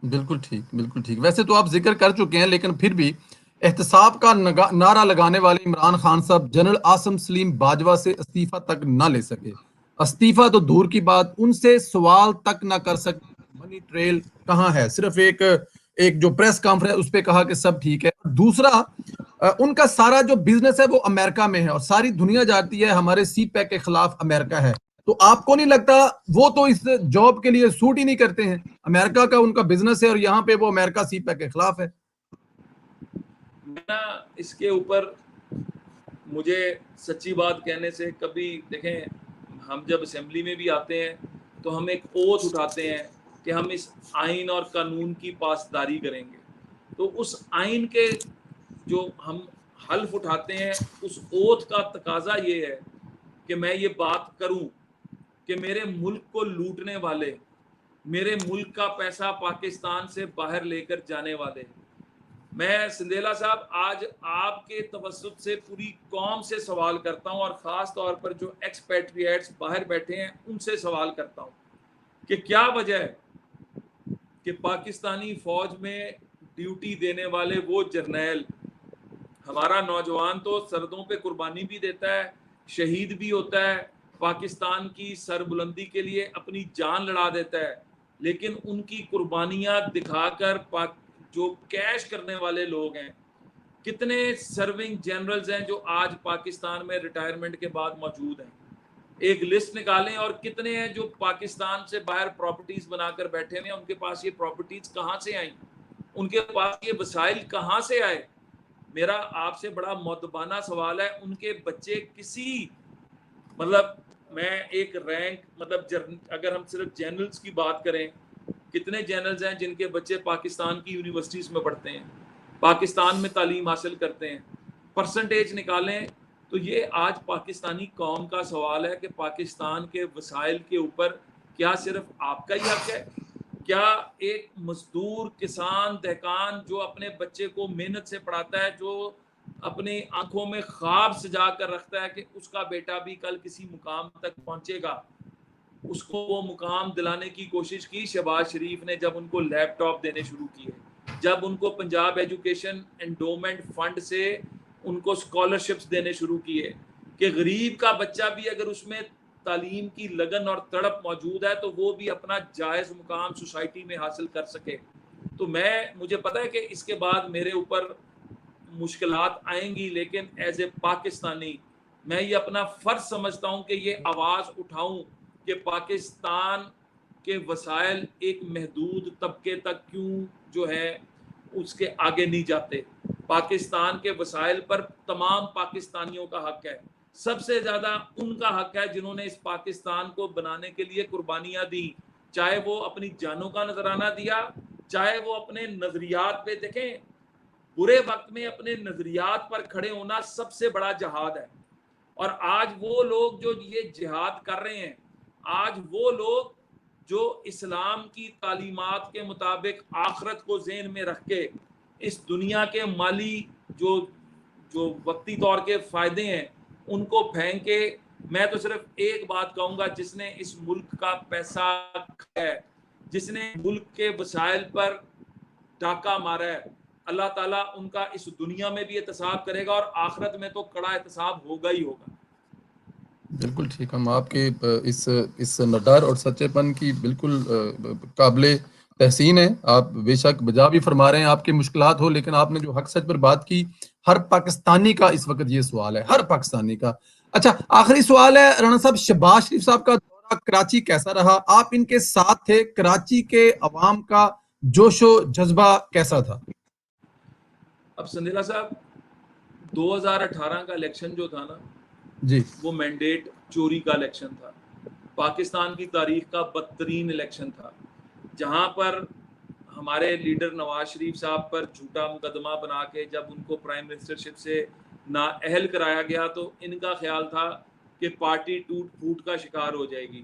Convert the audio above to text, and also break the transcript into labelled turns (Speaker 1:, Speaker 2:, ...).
Speaker 1: بالکل ٹھیک، بالکل ٹھیک. ویسے تو آپ ذکر کر چکے ہیں، لیکن پھر بھی احتساب کا نعرہ لگانے والے عمران خان صاحب جنرل عاصم سلیم باجوہ سے استعفیٰ تک نہ لے سکے. استعفیٰ تو دور کی بات، ان سے سوال تک نہ کر سکے. منی ٹریل کہاں ہے؟ صرف ایک جو پریس کانفرنس اس پہ کہا کہ سب ٹھیک ہے. دوسرا، ان کا سارا جو بزنس ہے وہ امریکہ میں ہے، اور ساری دنیا جانتی ہے ہمارے سی پیک کے خلاف امریکہ ہے. تو آپ کو نہیں لگتا وہ تو اس جاب کے لیے سوٹ ہی نہیں کرتے ہیں؟ امریکہ کا ان کا بزنس ہے اور یہاں پہ وہ امریکہ سی پیک کے خلاف ہے.
Speaker 2: میں اس کے اوپر مجھے سچی بات کہنے سے کبھی دیکھیں، ہم جب اسمبلی میں بھی آتے ہیں تو ہم ایک اوتھ اٹھاتے ہیں کہ ہم اس آئین اور قانون کی پاسداری کریں گے. تو اس آئین کے جو ہم حلف اٹھاتے ہیں، اس اوتھ کا تقاضا یہ ہے کہ میں یہ بات کروں کہ میرے ملک کو لوٹنے والے، میرے ملک کا پیسہ پاکستان سے باہر لے کر جانے والے، میں سندیلا صاحب آج آپ کے توسط سے پوری قوم سے سوال کرتا ہوں، اور خاص طور پر جو ایکسپیٹریٹس باہر بیٹھے ہیں ان سے سوال کرتا ہوں کہ کیا وجہ ہے کہ پاکستانی فوج میں ڈیوٹی دینے والے وہ جرنیل، ہمارا نوجوان تو سرحدوں پہ قربانی بھی دیتا ہے، شہید بھی ہوتا ہے، پاکستان کی سربلندی کے لیے اپنی جان لڑا دیتا ہے، لیکن ان کی قربانیاں دکھا کر جو کیش کرنے والے لوگ ہیں، کتنے سرونگ جنرلز ہیں جو آج پاکستان میں ریٹائرمنٹ کے بعد موجود ہیں، ایک لسٹ نکالیں. اور کتنے ہیں جو پاکستان سے باہر پراپرٹیز بنا کر بیٹھے ہوئے ہیں، ان کے پاس یہ پراپرٹیز کہاں سے آئیں، ان کے پاس یہ وسائل کہاں سے آئے. میرا آپ سے بڑا مؤدبانہ سوال ہے، ان کے بچے کسی مطلب میں ایک رینک اگر ہم صرف جنرلز کی بات کریں، کتنے جنرلز ہیں جن کے بچے پاکستان کی یونیورسٹیز میں پڑھتے ہیں، پاکستان میں تعلیم حاصل کرتے ہیں، پرسنٹیج نکالیں. تو یہ آج پاکستانی قوم کا سوال ہے کہ پاکستان کے وسائل کے اوپر کیا صرف آپ کا ہی حق ہے؟ کیا ایک مزدور، کسان، دہقان جو اپنے بچے کو محنت سے پڑھاتا ہے، جو اپنی آنکھوں میں خواب سجا کر رکھتا ہے کہ اس کا بیٹا بھی کل کسی مقام تک پہنچے گا، اس کو وہ مقام دلانے کی کوشش کی شہباز شریف نے جب ان کو لیپ ٹاپ دینے شروع کیے، جب ان کو پنجاب ایجوکیشن انڈومنٹ فنڈ سے ان کو اسکالرشپس دینے شروع کیے کہ غریب کا بچہ بھی اگر اس میں تعلیم کی لگن اور تڑپ موجود ہے تو وہ بھی اپنا جائز مقام سوسائٹی میں حاصل کر سکے. تو مجھے پتا ہے کہ اس کے بعد میرے اوپر مشکلات آئیں گی، لیکن ایز اے پاکستانی میں یہ اپنا فرض سمجھتا ہوں کہ یہ آواز اٹھاؤں کہ پاکستان کے وسائل ایک محدود طبقے تک کیوں جو ہے اس کے آگے نہیں جاتے. پاکستان کے وسائل پر تمام پاکستانیوں کا حق ہے، سب سے زیادہ ان کا حق ہے جنہوں نے اس پاکستان کو بنانے کے لیے قربانیاں دی، چاہے وہ اپنی جانوں کا نذرانہ دیا، چاہے وہ اپنے نظریات پہ. دیکھیں، برے وقت میں اپنے نظریات پر کھڑے ہونا سب سے بڑا جہاد ہے. اور آج وہ لوگ جو یہ جہاد کر رہے ہیں، آج وہ لوگ جو اسلام کی تعلیمات کے مطابق آخرت کو ذہن میں رکھ کے اس دنیا کے مالی جو وقتی طور کے فائدے ہیں ان کو پھینک کے، میں تو صرف ایک بات کہوں گا، جس نے اس ملک کا پیسہ کھایا ہے، جس نے ملک کے وسائل پر ڈاکہ مارا ہے، اللہ تعالیٰ ان کا اس دنیا میں بھی احتساب کرے گا اور آخرت میں تو کڑا احتساب ہوگا ہی ہوگا.
Speaker 1: بالکل ٹھیک. ہم آپ کے اس نڈر اور سچے پن کی بالکل قابل تحسین ہے. آپ بے شک بجا بھی فرما رہے ہیں، آپ کی مشکلات ہو، لیکن آپ نے جو حق سچ پر بات کی، ہر پاکستانی کا اس وقت یہ سوال ہے، ہر پاکستانی کا. اچھا، آخری سوال ہے رانا صاحب، شہباز شریف صاحب کا دورہ کراچی کیسا رہا؟ آپ ان کے ساتھ تھے، کراچی کے عوام کا جوش و جذبہ کیسا تھا؟
Speaker 2: اب سندیلا صاحب، 2018 کا الیکشن جو تھا نا،
Speaker 1: جی،
Speaker 2: وہ مینڈیٹ چوری کا الیکشن تھا، پاکستان کی تاریخ کا بدترین الیکشن تھا، جہاں پر ہمارے لیڈر نواز شریف صاحب پر جھوٹا مقدمہ بنا کے جب ان کو پرائم منسٹرشپ سے نااہل کرایا گیا تو ان کا خیال تھا کہ پارٹی ٹوٹ پھوٹ کا شکار ہو جائے گی.